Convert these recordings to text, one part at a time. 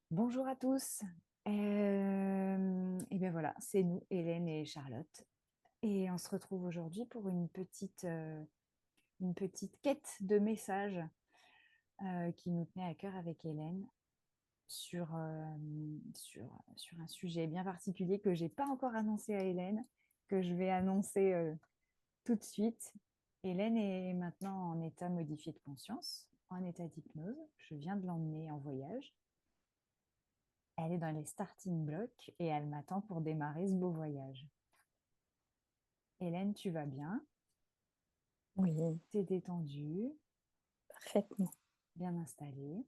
Bonjour à tous. Et bien voilà, c'est nous, Hélène et Charlotte. Et on se retrouve aujourd'hui pour une petite quête de messages qui nous tenait à cœur avec Hélène sur un sujet bien particulier que j'ai pas encore annoncé à Hélène, que je vais annoncer tout de suite. Hélène est maintenant en état modifié de conscience, en état d'hypnose. Je viens de l'emmener en voyage. Elle est dans les starting blocks et elle m'attend pour démarrer ce beau voyage. Hélène, tu vas bien? Oui, T'es détendue, parfaitement. bien installée.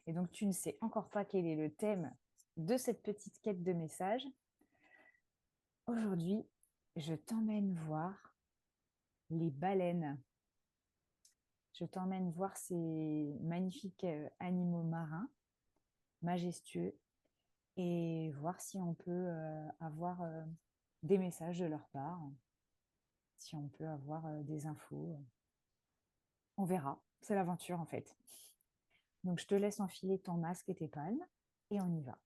Et donc, tu ne sais encore pas quel est le thème de cette petite quête de messages. Aujourd'hui, je t'emmène voir les baleines. Je t'emmène voir ces magnifiques animaux marins, majestueux, et voir si on peut avoir des messages de leur part, si on peut avoir des infos. On verra. C'est l'aventure en fait. Donc je te laisse enfiler ton masque et tes palmes et on y va.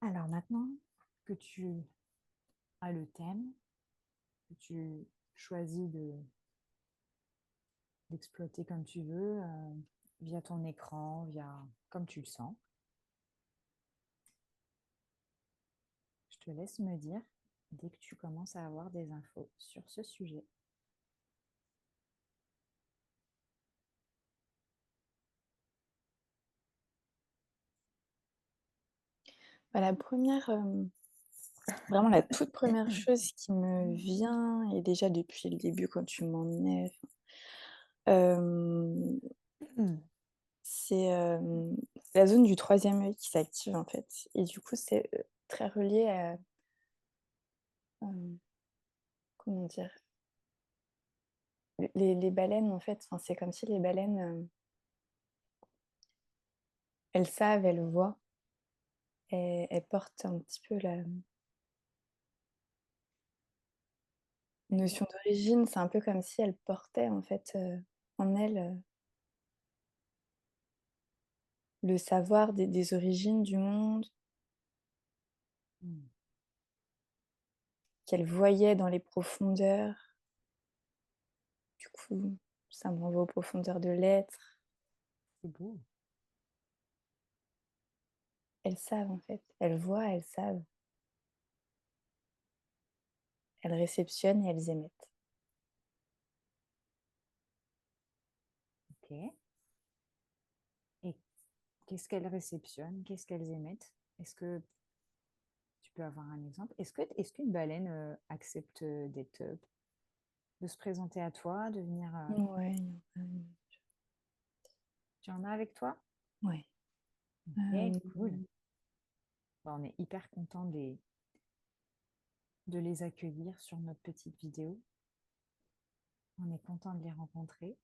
Alors maintenant que tu as le thème, que tu choisis d'exploiter comme tu veux, via ton écran, via comme tu le sens, je te laisse me dire dès que tu commences à avoir des infos sur ce sujet. Bah, vraiment la toute première chose qui me vient, et déjà depuis le début quand tu m'emmenais, c'est la zone du troisième œil qui s'active en fait. Et du coup, c'est très relié à, euh, comment dire, les baleines en fait. Enfin, c'est comme si les baleines, elles savent, elles voient, et elles portent un petit peu la notion d'origine. C'est un peu comme si elles portaient en fait en elles. Le savoir des origines du monde, Mm. qu'elle voyait dans les profondeurs. Du coup, ça me renvoie aux profondeurs de l'être. C'est beau. Elles savent en fait. Elles voient, elles savent. Elles réceptionnent et elles émettent. Ok. Et qu'est-ce qu'elles réceptionnent? Qu'est-ce qu'elles émettent? Est-ce que tu peux avoir un exemple? Est-ce qu'une baleine accepte de se présenter à toi, de venir. Ouais, Tu en as avec toi? ouais. Ok, cool. Bon, on est hyper content de les accueillir sur notre petite vidéo. On est content de les rencontrer.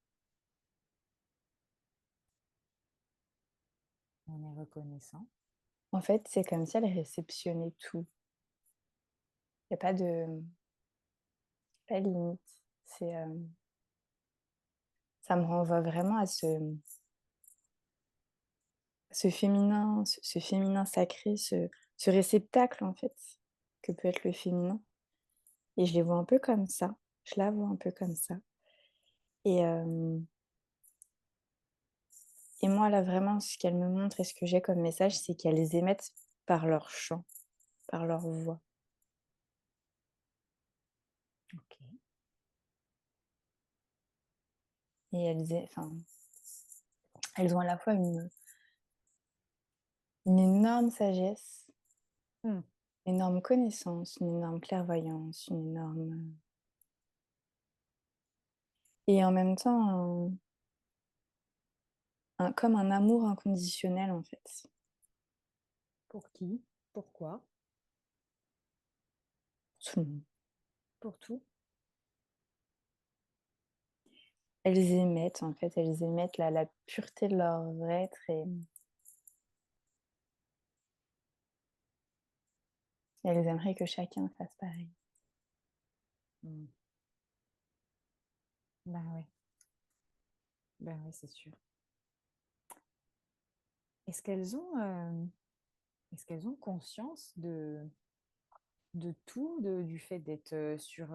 On est reconnaissant. En fait, c'est comme si elles réceptionnaient tout. Il n'y a pas de limite. C'est, ça me renvoie vraiment à ce féminin, ce féminin sacré, ce réceptacle en fait, que peut être le féminin. Et je les vois un peu comme ça. Je la vois un peu comme ça. Et, et moi, là, vraiment, ce qu'elles me montrent et ce que j'ai comme message, c'est qu'elles émettent par leur chant, par leur voix. Ok. Et enfin, elles ont à la fois une énorme sagesse, Hmm. une énorme connaissance, une énorme clairvoyance, une énorme... Et en même temps, comme un amour inconditionnel, en fait. Pour qui? Pourquoi? Tout le monde. Pour tout? Elles émettent, en fait, elles émettent la pureté de leur être et elles aimeraient que chacun fasse pareil. Hmm. Bah ouais. Ben oui, c'est sûr. Est-ce qu'elles ont, euh, est-ce qu'elles ont conscience de tout, du fait d'être sur,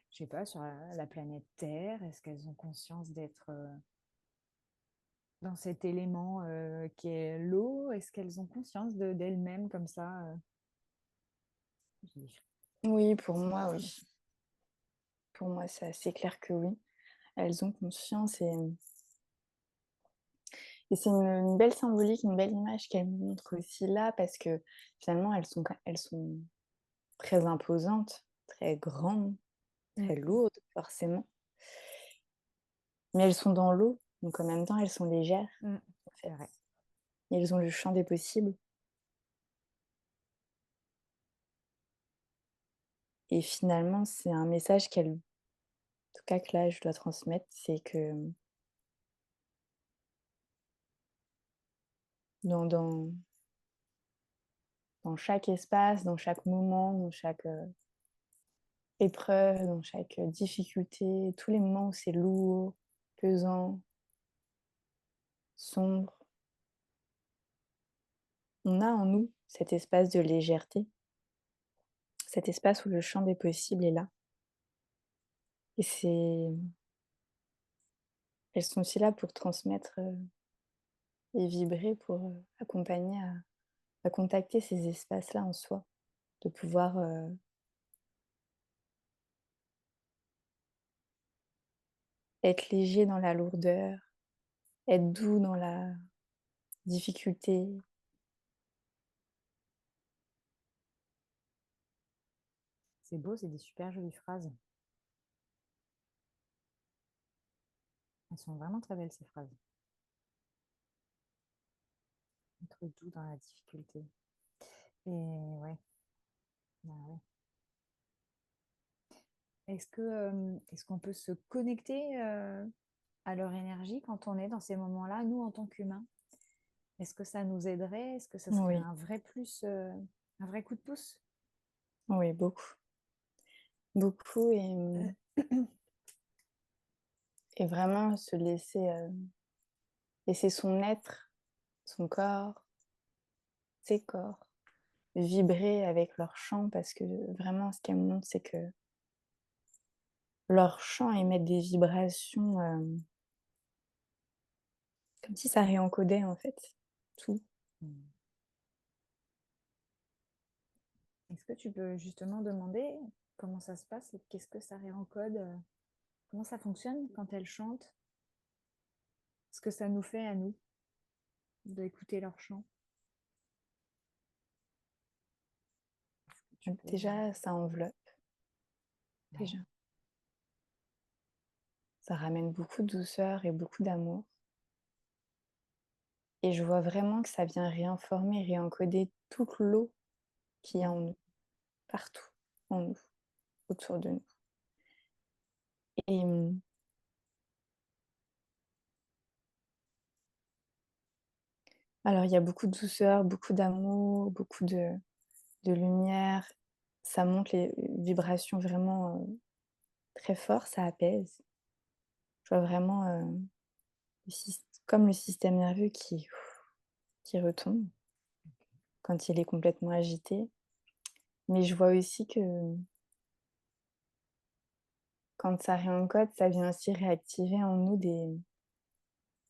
je sais pas, sur la planète Terre? Est-ce qu'elles ont conscience d'être dans cet élément qui est l'eau? Est-ce qu'elles ont conscience d'elles-mêmes comme ça Oui, pour moi, oui. Pour moi, c'est assez clair que oui. Elles ont conscience et c'est une belle symbolique, une belle image qu'elles montrent aussi là parce que finalement, elles sont très imposantes, très grandes, Mm. très lourdes forcément, mais elles sont dans l'eau, donc en même temps, elles sont légères, Mm. en C'est fait. vrai. Et elles ont le champ des possibles et finalement, c'est un message qu'elles en tout cas que là, je dois transmettre, c'est que dans dans chaque espace, dans chaque moment, dans chaque, épreuve, dans chaque, difficulté, tous les moments où c'est lourd, pesant, sombre, on a en nous cet espace de légèreté, cet espace où le champ des possibles est là et c'est elles sont aussi là pour transmettre, et vibrer pour, accompagner à contacter ces espaces-là en soi, de pouvoir, être léger dans la lourdeur, être doux dans la difficulté. C'est beau, c'est des super jolies phrases. Elles sont vraiment très belles, ces phrases. Être doux dans la difficulté. Et ouais, bah ouais. Est-ce qu'on peut se connecter à leur énergie quand on est dans ces moments-là, nous, en tant qu'humains? Est-ce que ça nous aiderait? Est-ce que ça serait Oui, un vrai plus, un vrai coup de pouce? oui, beaucoup, beaucoup et vraiment se laisser, laisser son être, son corps, ses corps, vibrer avec leur chant parce que vraiment ce qu'elles me montrent, c'est que leur chant émet des vibrations, comme si ça réencodait en fait tout. Hmm. Est-ce que tu peux justement demander comment ça se passe? Qu'est-ce que ça réencode? Comment ça fonctionne quand elles chantent? Ce que ça nous fait à nous d'écouter leur chant? Tu Donc peux... déjà, ça enveloppe, Ouais. déjà. Ça ramène beaucoup de douceur et beaucoup d'amour et je vois vraiment que ça vient réinformer, réencoder toute l'eau qu'il y a Mm. en nous, partout en nous, autour de nous et alors il y a beaucoup de douceur, beaucoup d'amour, beaucoup de lumière. Ça monte les vibrations vraiment, très fort, ça apaise. Je vois vraiment, comme le système nerveux qui retombe quand il est complètement agité. Mais je vois aussi que quand ça réencode, ça vient aussi réactiver en nous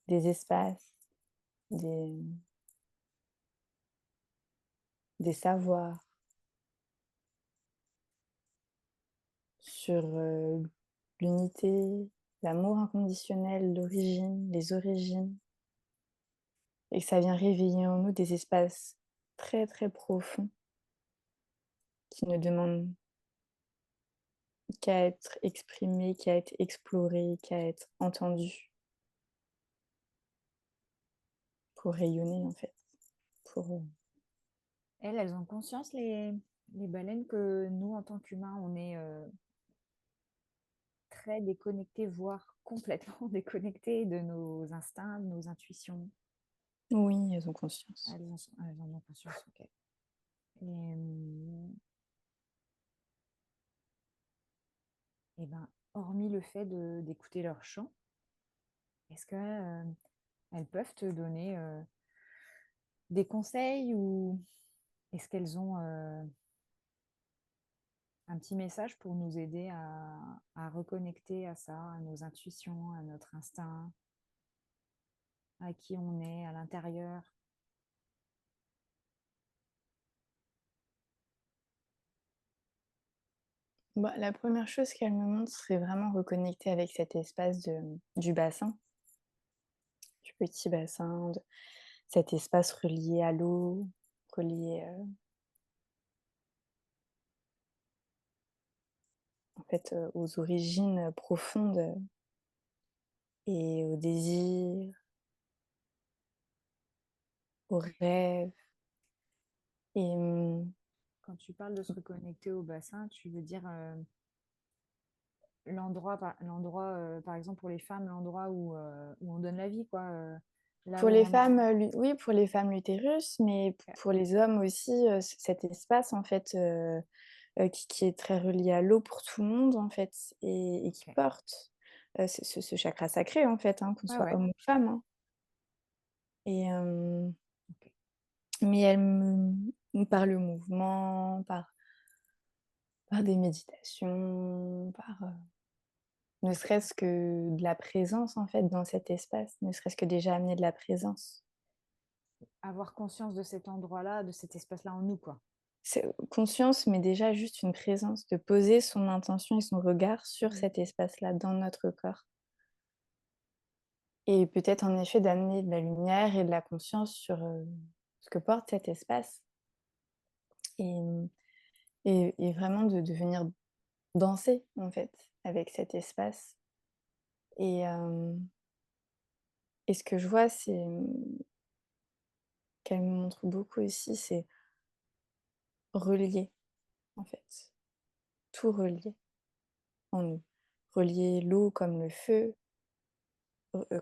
des espaces, des des savoirs sur, l'unité, l'amour inconditionnel, l'origine, les origines et que ça vient réveiller en nous des espaces très, très profonds qui ne demandent qu'à être exprimés, qu'à être explorés, qu'à être entendus pour rayonner en fait, pour, Elles ont conscience, les baleines, que nous, en tant qu'humains, on est très déconnectés, voire complètement déconnectés de nos instincts, de nos intuitions. oui, elles ont conscience. Elles en ont conscience, ok. Et ben, hormis le fait d'écouter leur chant, Est-ce que elles peuvent te donner des conseils ou est-ce qu'elles ont un petit message pour nous aider à reconnecter à ça, à nos intuitions, à notre instinct, à qui on est à l'intérieur? Bah, la première chose qu'elle me montre serait vraiment reconnecter avec cet espace du bassin, du petit bassin, cet espace relié à l'eau, relié en fait aux origines profondes et aux désirs, aux rêves. Et Quand tu parles de se reconnecter au bassin, tu veux dire l'endroit par exemple pour les femmes, l'endroit où on donne la vie, quoi. Là pour où les on est. femmes, oui, pour les femmes l'utérus, mais pour les hommes aussi, cet espace en fait qui est très relié à l'eau pour tout le monde en fait et qui Ok. porte ce chakra sacré en fait, hein, qu'on Ouais, soit ouais. homme ou femme, hein. Et Ok. mais elle par le mouvement, par des méditations, ne serait-ce que de la présence en fait dans cet espace, ne serait-ce que déjà amener de la présence. Avoir conscience de cet endroit-là, de cet espace-là en nous, quoi. C'est conscience, mais déjà juste une présence, de poser son intention et son regard sur Mhm. cet espace-là dans notre corps. Et peut-être en effet d'amener de la lumière et de la conscience sur, ce que porte cet espace et et vraiment de venir danser en fait avec cet espace et et ce que je vois, c'est, qu'elle me montre beaucoup aussi, c'est relier en fait, tout relier en nous. Relier l'eau comme le feu,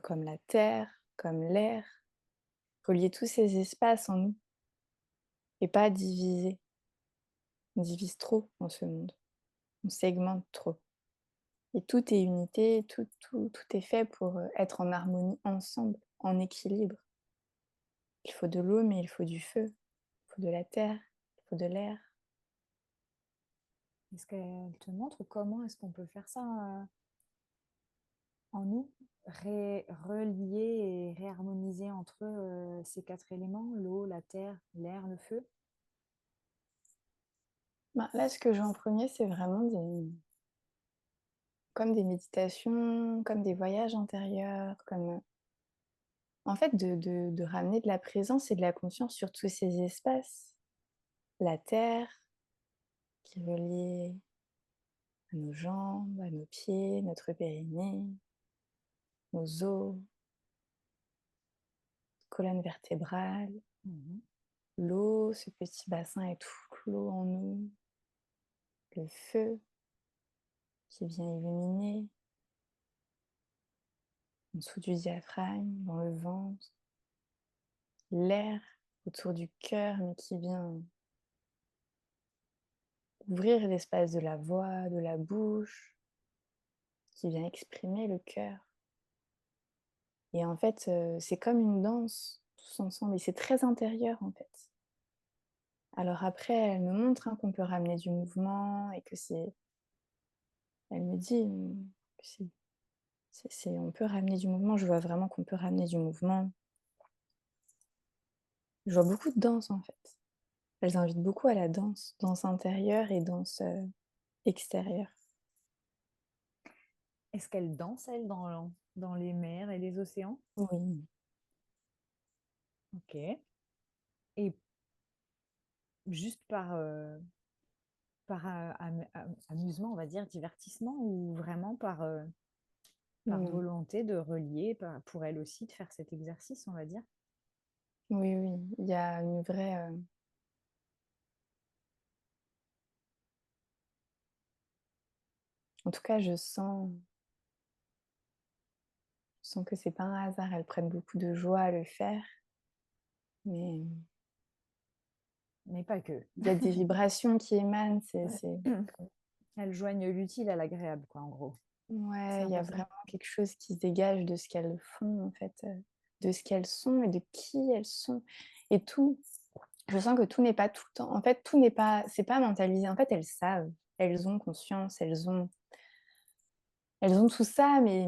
comme la terre, comme l'air, relier tous ces espaces en nous et pas diviser. On divise trop dans ce monde, on segmente trop. Et tout est unité, tout est fait pour, être en harmonie ensemble, en équilibre. Il faut de l'eau, mais il faut du feu, il faut de la terre, il faut de l'air. Est-ce qu'elle te montre comment est-ce qu'on peut faire ça en nous? Relier et réharmoniser entre ces quatre éléments, l'eau, la terre, l'air, le feu? Ben, là, ce que je vois en 1er, c'est vraiment comme des méditations, comme des voyages intérieurs, comme, en fait, de ramener de la présence et de la conscience sur tous ces espaces. La terre qui est reliée à nos jambes, à nos pieds, notre périnée, nos os, colonne vertébrale. Mhm. L'eau, ce petit bassin est tout clos en nous. Le feu qui vient illuminer en dessous du diaphragme, dans le ventre. L'air autour du cœur, mais qui vient ouvrir l'espace de la voix, de la bouche, qui vient exprimer le cœur. Et en fait, c'est comme une danse, tous ensemble, et c'est très intérieur en fait. Alors après, elle me montre, hein, qu'on peut ramener du mouvement et que c'est elle me dit, que on peut ramener du mouvement. Je vois vraiment qu'on peut ramener du mouvement. Je vois beaucoup de danse en fait. Elles invitent beaucoup à la danse, danse intérieure et danse, extérieure. Est-ce qu'elle danse, elle, dans les mers et les océans? Oui. Ok. Et juste par amusement, on va dire, divertissement, ou vraiment par Mmh. volonté de relier, pour elle aussi, de faire cet exercice, on va dire? Oui, oui, il y a une vraie, en tout cas, je sens que c'est pas un hasard. Elles prennent beaucoup de joie à le faire, mais Mais pas que. il y a des vibrations qui émanent, c'est Elles joignent l'utile à l'agréable, quoi, en gros. C'est Ouais, il un y a peu ça. vraiment quelque chose qui se dégage de ce qu'elles font, en fait, de ce qu'elles sont et de qui elles sont et tout. Je sens que tout n'est pas tout le temps en fait, tout n'est pas c'est pas mentalisé. En fait, elles savent, elles ont conscience, elles ont tout ça, mais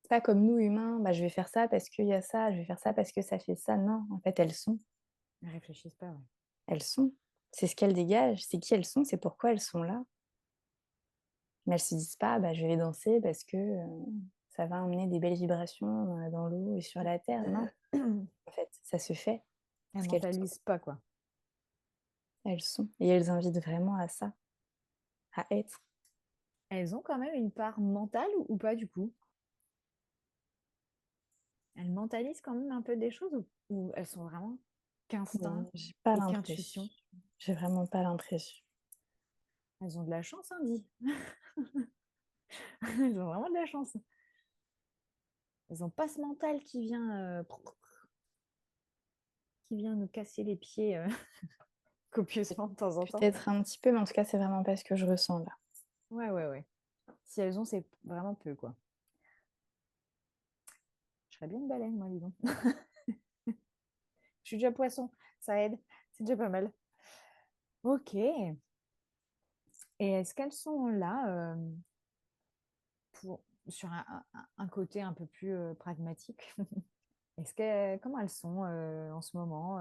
pas comme nous humains, bah, je vais faire ça parce qu'il y a ça, je vais faire ça parce que ça fait ça. Non, en fait, Elles réfléchissent pas, ouais. elles sont. C'est ce qu'elles dégagent, c'est qui elles sont, c'est pourquoi elles sont là. Mais elles se disent pas: «Bah, je vais danser parce que, ça va emmener des belles vibrations, dans l'eau et sur la terre». Non, en fait, ça se fait Elles parce qu'elles sont, mentalisent pas, quoi. elles sont et elles invitent vraiment à ça, à être. Elles ont quand même une part mentale ou pas du coup? Elles mentalisent quand même un peu des choses ou elles sont vraiment Non, qu'instinct j'ai pas et qu'intuition? l'impression. J'ai vraiment pas l'impression. Elles ont de la chance, hein, dis. Elles ont vraiment de la chance. Elles ont pas ce mental qui vient nous casser les pieds Peut copieusement de temps en temps. peut-être un petit peu, mais en tout cas, c'est vraiment pas ce que je ressens là. Ouais, ouais, ouais. Si elles ont, c'est vraiment peu, quoi. Je serais bien une baleine, moi, dis donc. Je suis déjà poisson, ça aide. C'est déjà pas mal. Ok. Et est-ce qu'elles sont là pour, sur un côté un peu plus pragmatique? Comment elles sont en ce moment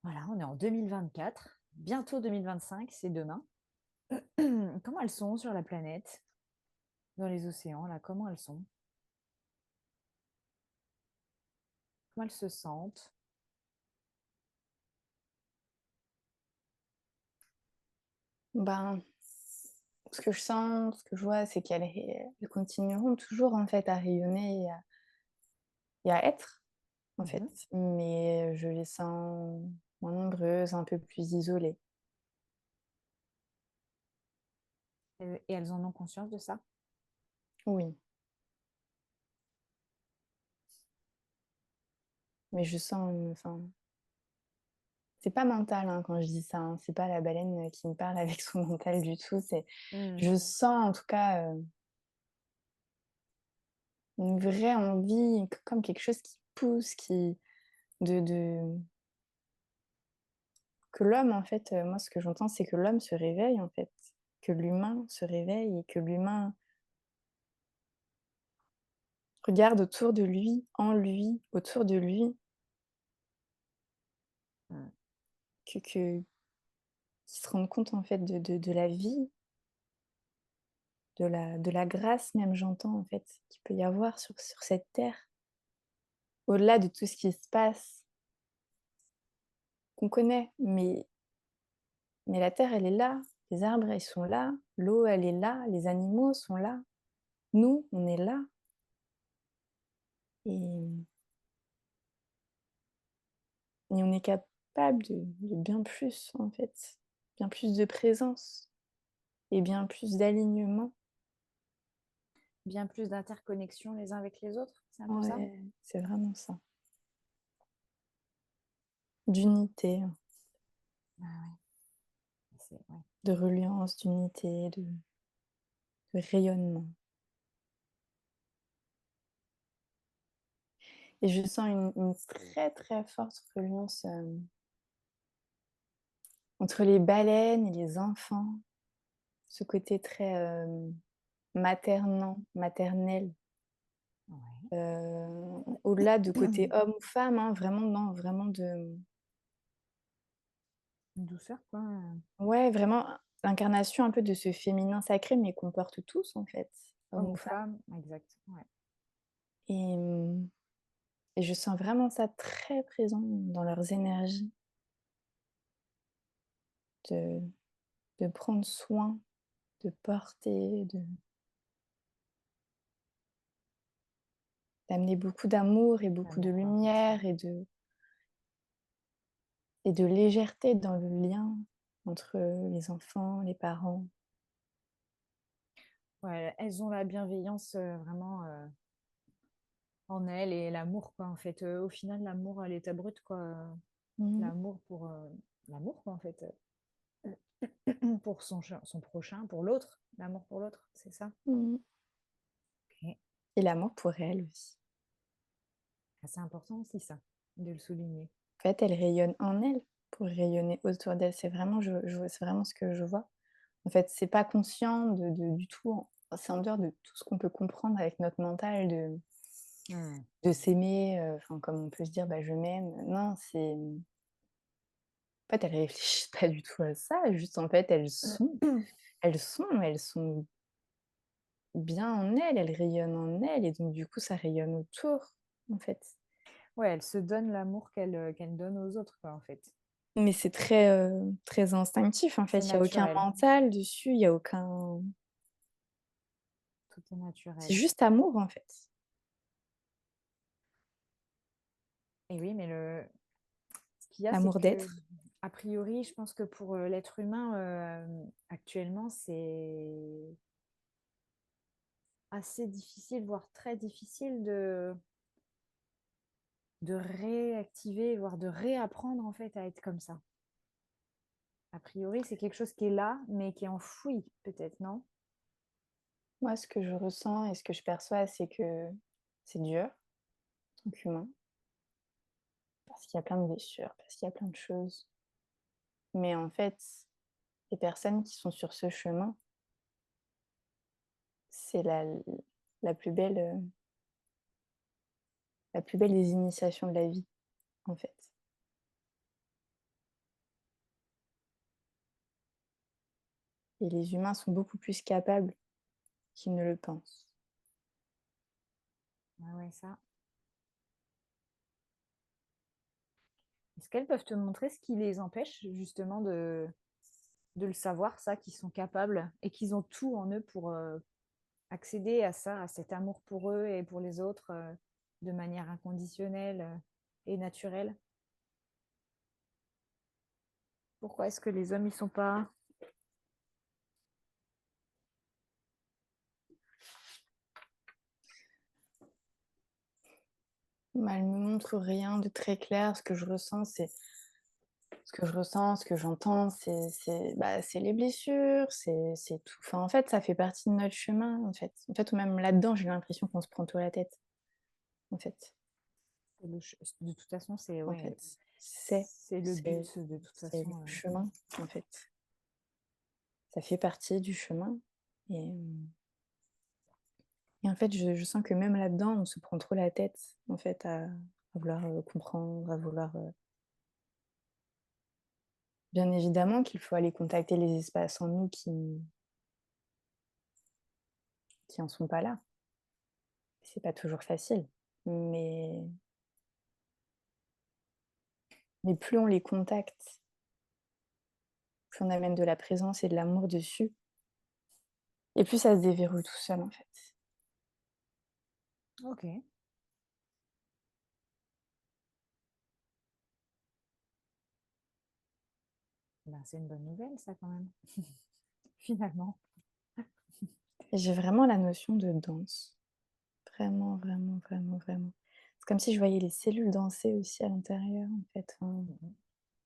voilà, on est en 2024, bientôt 2025, c'est demain. Comment elles sont sur la planète, dans les océans, là, comment elles sont? Comment elles se sentent? Ben, ce que je sens, ce que je vois, c'est elles continueront toujours en fait à rayonner et à être, en fait. Mhm. Mais je les sens moins nombreuses, un peu plus isolées. Et elles en ont conscience de ça? Oui, mais je sens enfin, c'est pas mental, hein, quand je dis ça, hein. C'est pas la baleine, qui me parle avec son mental du tout. Hmm. Je sens en tout cas, une vraie envie, comme quelque chose qui pousse, qui de que l'homme en fait, moi ce que j'entends, c'est que l'homme se réveille en fait, que l'humain se réveille et que l'humain regarde autour de lui, en lui, autour de lui, Hmm. qu'il se rende compte en fait de la vie, de la grâce même j'entends en fait, qu'il peut y avoir sur cette terre, au-delà de tout ce qui se passe, qu'on connaît, mais la terre elle est là, les arbres ils sont là, l'eau elle est là, les animaux sont là, nous on est là et Et on est capable de bien plus, en fait, bien plus de présence et bien plus d'alignement. Bien plus d'interconnexion les uns avec les autres, c'est un peu ça? Ouais, c'est vraiment ça. D'unité, Ah ouais, ouais. de reliance, d'unité, de rayonnement. Et je sens une très, très forte reliance, entre les baleines et les enfants. Ce côté très, maternant, maternel, Ouais. au-delà de côté homme ou femme, hein, vraiment non, vraiment de Une douceur, quoi. ouais, vraiment l'incarnation un peu de ce féminin sacré, mais qu'on porte tous en fait, homme Homme ou ou femme. femme, exact. Ouais. Et et je sens vraiment ça très présent dans leurs énergies, de prendre soin, de porter, d'amener beaucoup d'amour et beaucoup de L'amour, ouais, bien sûr. lumière et de légèreté dans le lien entre les enfants, les parents. Ouais, elles ont la bienveillance vraiment en elles et l'amour, quoi, en fait. Au final, l'amour à l'état brut, quoi. Mmh. L'amour pour l'amour, quoi, en fait. pour son prochain, pour l'autre, l'amour pour l'autre, c'est ça? Mmh. Ok. Et l'amour pour elle aussi. Ah, c'est important aussi ça, de le souligner. En fait, elle rayonne en elle pour rayonner autour d'elle. C'est vraiment c'est vraiment ce que je vois. En fait, c'est pas conscient du tout, c'est en dehors de tout ce qu'on peut comprendre avec notre mental Hmm. de s'aimer, enfin, comme on peut se dire: «Bah, je m'aime». Non, c'est en fait, elles réfléchissent pas du tout à ça, juste, en fait, elles sont bien en elles, elles rayonnent en elles et donc du coup, ça rayonne autour, en fait. Ouais, elle se donne l'amour qu'elle donne aux autres, quoi, en fait. Mais c'est très, très instinctif, en C'est fait. Il y a aucun naturel. mental dessus, il y a aucun Tout est c'est naturel. juste amour, en fait. Et oui, mais ce qu'il y a, c'est Amour que, d'être. a priori, je pense que pour l'être humain, actuellement, c'est assez difficile, voire très difficile de réactiver, voire de réapprendre, en fait, à être comme ça. A priori, c'est quelque chose qui est là, mais qui est enfoui, peut-être, non? Moi, ce que je ressens et ce que je perçois, c'est que c'est dur, en tant qu'humain, parce qu'il y a plein de blessures, parce qu'il y a plein de choses. Mais en fait, les personnes qui sont sur ce chemin, c'est la plus belle, la plus belle des initiations de la vie, en fait. Et les humains sont beaucoup plus capables qu'ils ne le pensent. Ouais, ouais, ça. Est-ce qu'elles peuvent te montrer ce qui les empêche, justement, de le savoir, ça, qu'ils sont capables et qu'ils ont tout en eux pour accéder à ça, à cet amour pour eux et pour les autres de manière inconditionnelle et naturelle? Pourquoi est-ce que les hommes, ils sont pas... Bah, elle me montre rien de très clair. Ce que j'entends, c'est les blessures, c'est tout. Enfin, en fait, ça fait partie de notre chemin, en fait. En fait, même là-dedans, j'ai l'impression qu'on se prend tout la tête, en fait. De toute façon, c'est En ouais, fait, c'est c'est le c'est but, de toute c'est le façon. chemin, en fait. Ça fait partie du chemin et en fait, je sens que même là-dedans, on se prend trop la tête, en fait, à vouloir, comprendre, à vouloir, bien évidemment qu'il faut aller contacter les espaces en nous qui en sont pas là. C'est pas toujours facile, mais plus on les contacte, plus on amène de la présence et de l'amour dessus et plus ça se déverrouille tout seul, en fait. Ok, ben, c'est une bonne nouvelle, ça, quand même, finalement. Et j'ai vraiment la notion de danse. Vraiment, vraiment, vraiment, vraiment. C'est comme si je voyais les cellules danser aussi à l'intérieur, en fait, enfin, Mhm.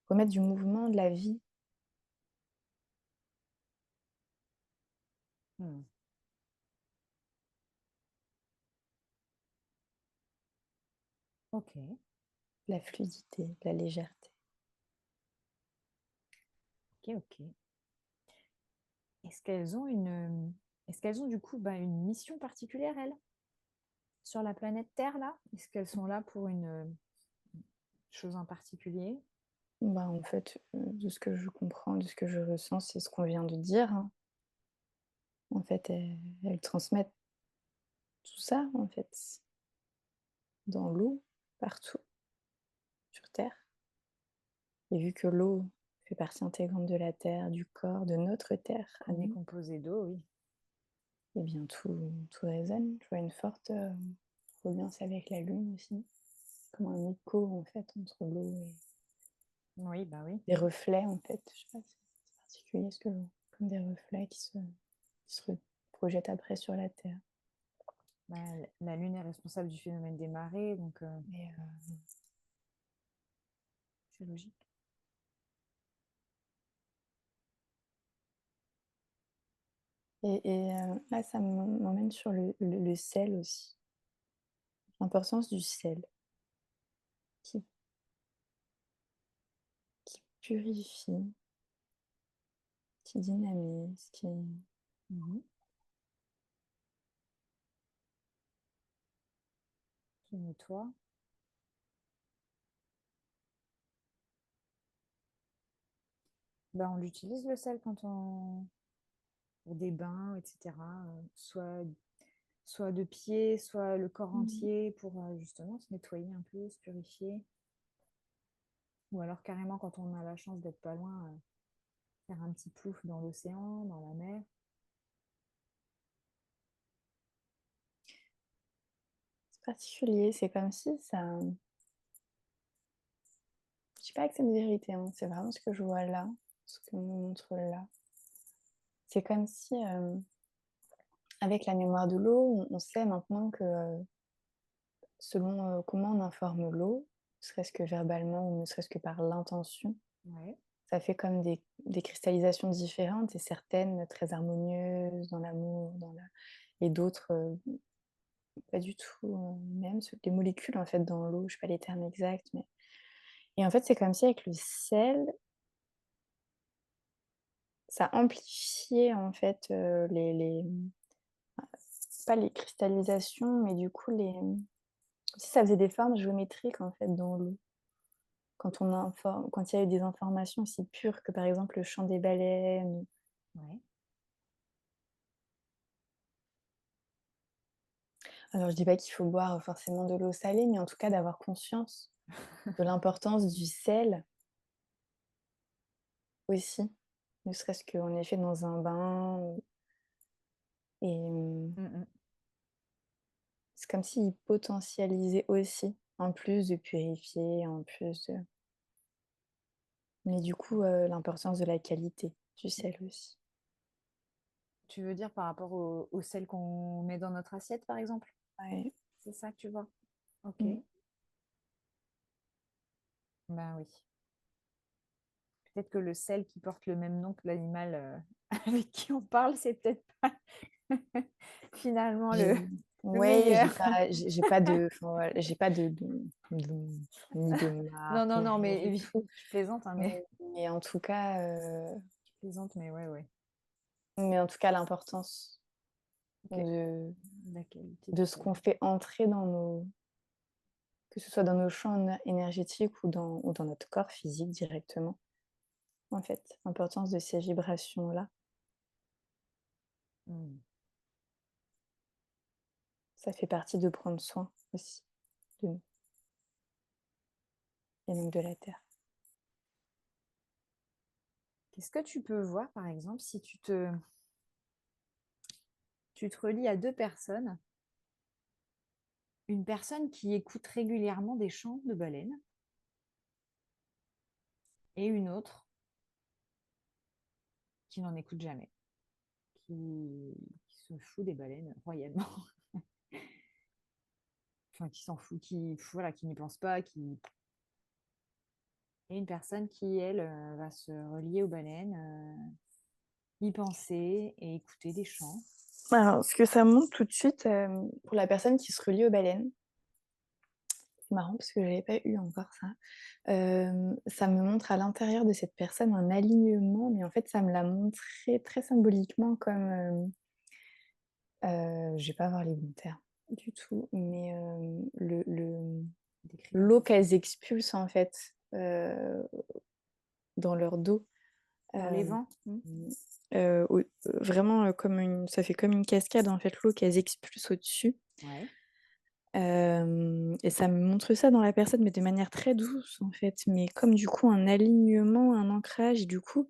remettre du mouvement, de la vie. Hmm. Ok, De la fluidité, de la légèreté. ok, ok. Est-ce qu'elles ont est-ce qu'elles ont du coup ben, une mission particulière, elles, sur la planète Terre, là? Est-ce qu'elles sont là pour une chose en particulier? Bah, en fait, de ce que je comprends, de ce que je ressens, c'est ce qu'on vient de dire, hein. En fait, elles transmettent tout ça, en fait, dans l'eau, partout, sur terre. Et vu que l'eau fait partie intégrante de la terre, du corps, de notre terre à On est nous, composé d'eau, oui. eh bien tout résonne. Je vois une forte, reliance avec la lune aussi, comme un écho, en fait, entre l'eau et Oui, bah oui. des reflets, en fait. Je sais pas, c'est particulier ce que comme des reflets qui se projettent après sur la terre. Bah, la Lune est responsable du phénomène des marées, donc Mais c'est logique. Là, ça m'emmène sur le sel aussi, l'importance du sel qui purifie, qui dynamise, qui Mhm. Qui nettoie. Ben, on l'utilise le sel quand on pour des bains, etc. Soit de pied, soit le corps Mmh. entier pour justement se nettoyer un peu, se purifier. Ou alors carrément quand on a la chance d'être pas loin, faire un petit plouf dans l'océan, dans la mer. C'est particulier, c'est comme si ça je dis pas que c'est une vérité, hein, c'est vraiment ce que je vois là, ce que me montre là. C'est comme si, avec la mémoire de l'eau, on sait maintenant que, selon, comment on informe l'eau, ne serait-ce que verbalement ou ne serait-ce que par l'intention, Ouais. ça fait comme des cristallisations différentes et certaines très harmonieuses dans l'amour, dans la et d'autres, pas du tout, même ce les molécules en fait dans l'eau, je sais pas les termes exacts, mais et en fait, c'est comme si avec le sel, ça amplifiait en fait, pas les cristallisations, mais du coup comme si ça faisait des formes géométriques en fait dans l'eau. Quand il y a eu des informations aussi pures que par exemple le chant des baleines. Ouais. Alors je dis pas qu'il faut boire forcément de l'eau salée, mais en tout cas d'avoir conscience de l'importance du sel aussi. Ne serait-ce qu'en effet dans un bain et Mm, mm. c'est comme s'il potentialisait aussi, en plus de purifier, en plus de mais du coup, l'importance de la qualité du sel aussi. Tu veux dire par rapport au sel qu'on met dans notre assiette, par exemple? Ouais. C'est ça que tu vois? Ok. Mmh. Ben oui. Peut-être que le sel qui porte le même nom que l'animal avec qui on parle, c'est peut-être pas finalement J'ai le ouais, meilleur. j'ai pas de enfin, voilà, j'ai pas de ni de Non, marque, non, ni non, rien mais du oui, tout. je plaisante, hein, Mais en tout cas, ouais. l'importance Ok. de La qualité du de ce sel. qu'on fait entrer dans nos que ce soit dans nos champs énergétiques ou dans notre corps physique directement, en fait. L'importance de ces vibrations-là, Mm. ça fait partie de prendre soin aussi de nous et donc de la terre. Qu'est-ce que tu peux voir, par exemple, si tu te relis à deux personnes, une personne qui écoute régulièrement des chants de baleines et une autre qui n'en écoute jamais, qui se fout des baleines royalement, enfin qui s'en fout, voilà, qui n'y pense pas, et une personne qui, elle, va se relier aux baleines, y penser et écouter des chants. Alors, ce que ça montre tout de suite, pour la personne qui se relie aux baleines, c'est marrant parce que je n'avais pas eu encore ça. Ça me montre à l'intérieur de cette personne un alignement, mais en fait, ça me l'a montré très symboliquement comme, je vais pas avoir les bons termes du tout, mais Décrit un l'eau peu. qu'elles expulsent en fait, dans leur dos, Dans les hem, vents. au vraiment, comme ça fait comme une cascade en fait, l'eau qu'elles expulsent au-dessus. Ouais. Et ça me montre ça dans la personne, mais de manière très douce, en fait, mais comme du coup un alignement, un ancrage et du coup,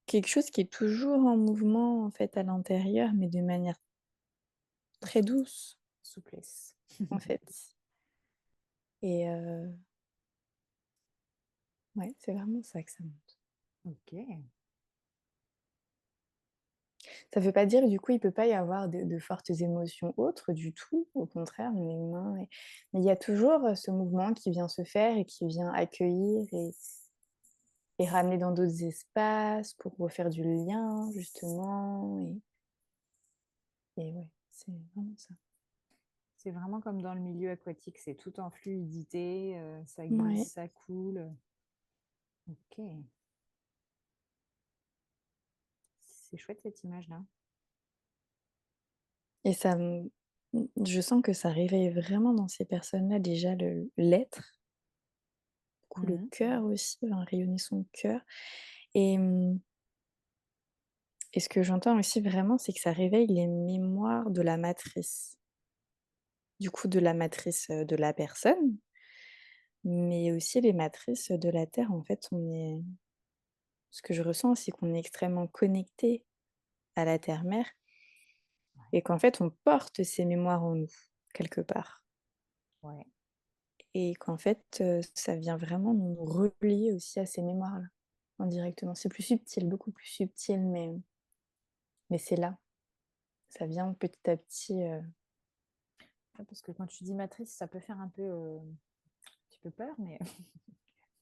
quelque chose qui est toujours en mouvement, en fait, à l'intérieur, mais de manière très Sou- douce, Souplesse. en fait et ouais, c'est vraiment ça que ça montre. Ok. Ça veut pas dire, du coup, il peut pas y avoir de fortes émotions autres du tout, au contraire, on est humain mais il y a toujours, ce mouvement qui vient se faire et qui vient accueillir et ramener dans d'autres espaces pour refaire du lien justement Et ouais, c'est vraiment ça. C'est vraiment comme dans le milieu aquatique, c'est tout en fluidité, ça glisse, Ouais. ça coule. Ok, c'est chouette cette image-là. Et je sens que ça réveille vraiment dans ces personnes-là déjà l'être, du coup le Mhm. cœur aussi, va rayonner son cœur. Et, et ce que j'entends aussi vraiment, c'est que ça réveille les mémoires de la matrice. Du coup, de la matrice de la personne, mais aussi les matrices de la Terre. En fait, ce que je ressens, c'est qu'on est extrêmement connecté à la Terre-Mère et qu'en fait, on porte ces mémoires en nous, quelque part. Ouais, Et qu'en fait, ça vient vraiment nous relier aussi à ces mémoires-là, indirectement. C'est plus subtil, beaucoup plus subtil, mais c'est là. Ça vient petit à petit, ouais, parce que quand tu dis matrice, ça peut faire un petit peu peur, mais,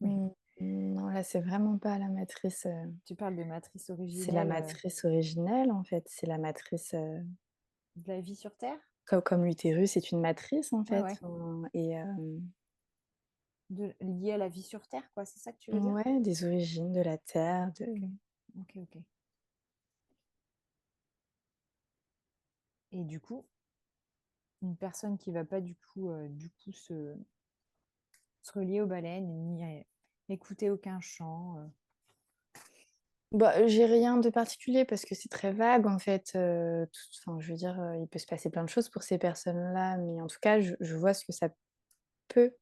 mais mmh, non, là, c'est vraiment pas la matrice, tu parles de matrice c'est la originelle matrice originelle, en fait. C'est la matrice, de la vie sur Terre? comme l'utérus est une matrice, en Ouais, fait, ouais. et Liée à la vie sur Terre, quoi, c'est ça que tu veux dire? ouais, des origines, de la terre, de Ok, ok, ok. Et du coup, une personne qui va pas du coup se relier aux baleines, ni écouter aucun chant. bah, j'ai rien de particulier parce que c'est très vague en fait, enfin je veux dire, il peut se passer plein de choses pour ces personnes-là, mais en tout cas je vois ce que ça peut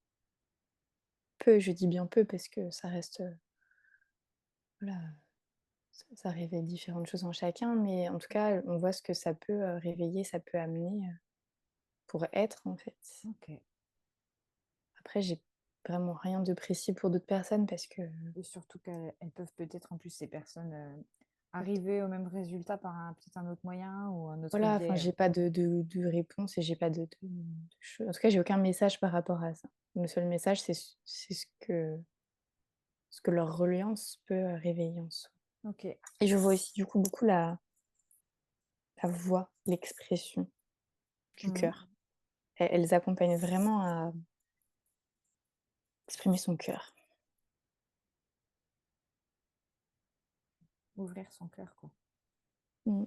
je dis bien peut parce que ça reste, voilà, ça réveille différentes choses en chacun, mais en tout cas, on voit ce que ça peut, réveiller, ça peut amener, pour être en fait. Ok. Après j'ai vraiment rien de précis pour d'autres personnes parce que Et surtout qu'elles peuvent peut-être en plus ces personnes arriver au même résultat par peut-être un autre moyen ou un autre voilà, enfin, biais. j'ai pas de réponse et j'ai pas de en tout cas, j'ai aucun message par rapport à ça. Le seul message, c'est ce que leur reliance peut, réveiller en soi. Ok. Et je vois aussi, du coup, beaucoup la voix, l'expression du Mhm. cœur. Elles accompagnent vraiment à exprimer son cœur. Ouvrir son cœur, quoi. Mmh.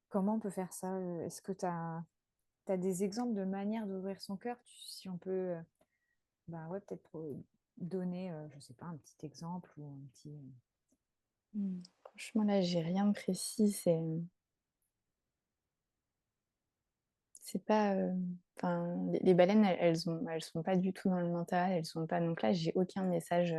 Comment on peut faire ça? Est-ce que tu as des exemples de manières d'ouvrir son cœur? Si on peut, bah ouais, peut-être donner, je sais pas, un petit exemple ou un petit. Franchement, là, j'ai rien de précis, c'est pas, enfin, les baleines, elles sont pas du tout dans le mental, elles sont pas donc là, j'ai aucun message,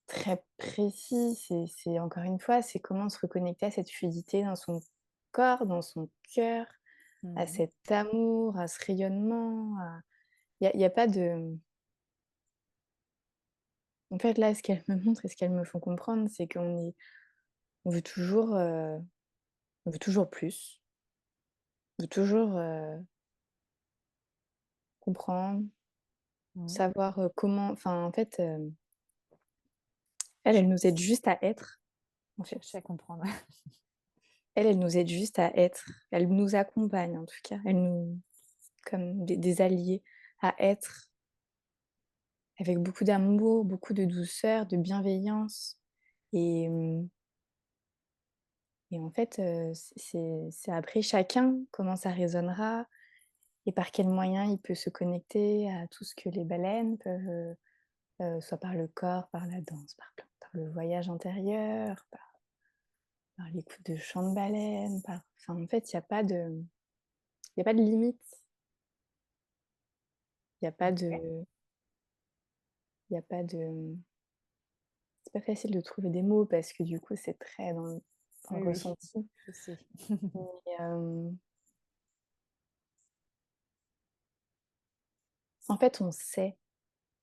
très précis. C'est encore une fois, c'est comment se reconnecter à cette fluidité dans son corps, dans son cœur, à Mhm. cet amour, à ce rayonnement, à il y a pas de en fait, là, ce qu'elles me montrent et ce qu'elles me font comprendre, c'est on veut toujours, on veut toujours plus, on veut toujours, comprendre, Mhm. savoir, comment enfin, en fait, elles nous aident juste à être, en fait. Chercher à comprendre. Elles nous aident juste à être. Elles nous accompagnent, en tout cas. Elles nous comme des alliés à être avec beaucoup d'amour, beaucoup de douceur, de bienveillance et et en fait, c'est après chacun comment ça résonnera et par quels moyens il peut se connecter à tout ce que les baleines peuvent, soit par le corps, par la danse, par le voyage intérieur, par l'écoute de chants de baleines, enfin, en fait, il y a pas de limite. Il y a pas Ok. de il y a pas de c'est pas facile de trouver des mots parce que du coup, c'est très dans le Oui, oui, ressenti. je sais. Mais, en fait, on sait,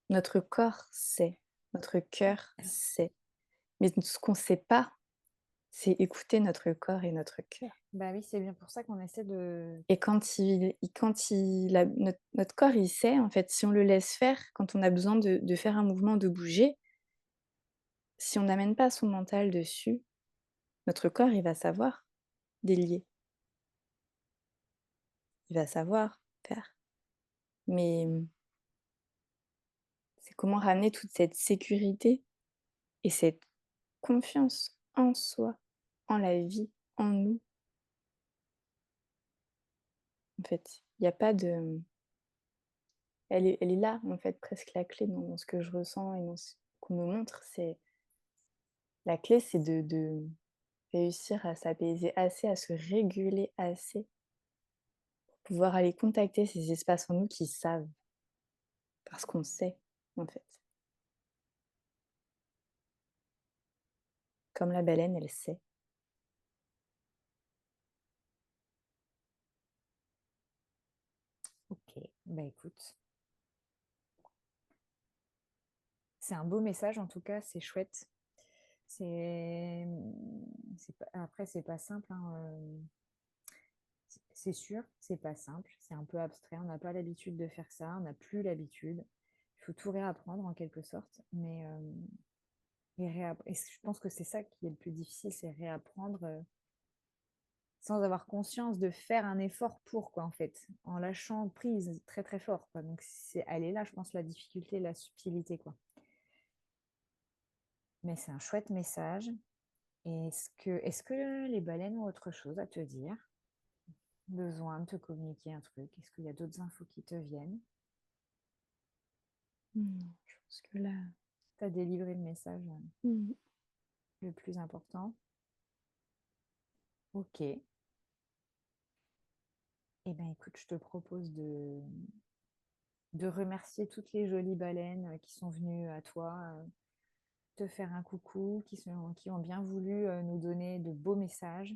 notre corps sait, notre cœur sait. Mais ce qu'on sait pas, C'est écouter notre corps et notre cœur. Bah oui, c'est bien pour ça qu'on essaie de... Et quand il a notre corps, il sait, en fait, si on le laisse faire, quand on a besoin de faire un mouvement, de bouger, si on n'amène pas son mental dessus, notre corps, il va savoir délier, il va savoir faire. Mais, c'est comment ramener toute cette sécurité et cette confiance en soi, en la vie, en nous, en fait. Il y a pas de elle est là, en fait, presque la clé dans ce que je ressens et dans ce qu'on me montre, c'est la clé, c'est de réussir à s'apaiser assez, à se réguler assez, pour pouvoir aller contacter ces espaces en nous qui savent, parce qu'on sait, en fait. Comme la baleine, elle sait. Ok, bah écoute, c'est un beau message en tout cas, c'est chouette. C'est, après, c'est pas simple, hein, c'est sûr, c'est pas simple, c'est un peu abstrait, on n'a pas l'habitude de faire ça, on n'a plus l'habitude. Il faut tout réapprendre en quelque sorte, mais et je pense que c'est ça qui est le plus difficile, c'est réapprendre sans avoir conscience de faire un effort pour, quoi, en fait, en lâchant prise très très fort, quoi. Donc elle est là, je pense, la difficulté, la subtilité, quoi. Mais c'est un chouette message. Et est-ce que les baleines ont autre chose à te dire? Besoin de te communiquer un truc? Est-ce qu'il y a d'autres infos qui te viennent? Non, je pense que là, Tu as délivré le message mmh, le plus important? Ok. Eh bien, écoute, je te propose de remercier toutes les jolies baleines qui sont venues à toi te faire un coucou, qui ont bien voulu nous donner de beaux messages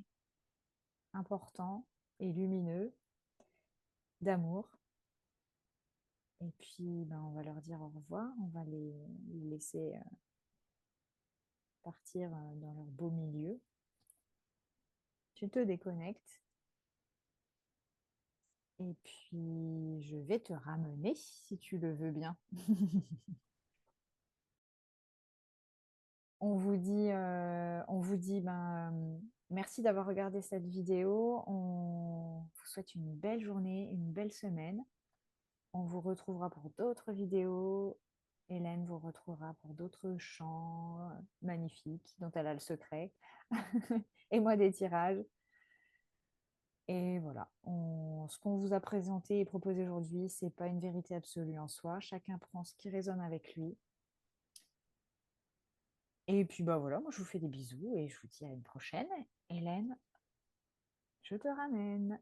importants et lumineux d'amour. Et puis, ben, on va leur dire au revoir. On va les laisser partir dans leur beau milieu. Tu te déconnectes. Et puis, je vais te ramener si tu le veux bien. On vous dit merci d'avoir regardé cette vidéo. On vous souhaite une belle journée, une belle semaine. On vous retrouvera pour d'autres vidéos. Hélène vous retrouvera pour d'autres chants magnifiques dont elle a le secret. Et moi des tirages. Et voilà, ce qu'on vous a présenté et proposé aujourd'hui, c'est pas une vérité absolue en soi. Chacun prend ce qui résonne avec lui. Et puis bah voilà, moi je vous fais des bisous et je vous dis à une prochaine. Hélène, je te ramène.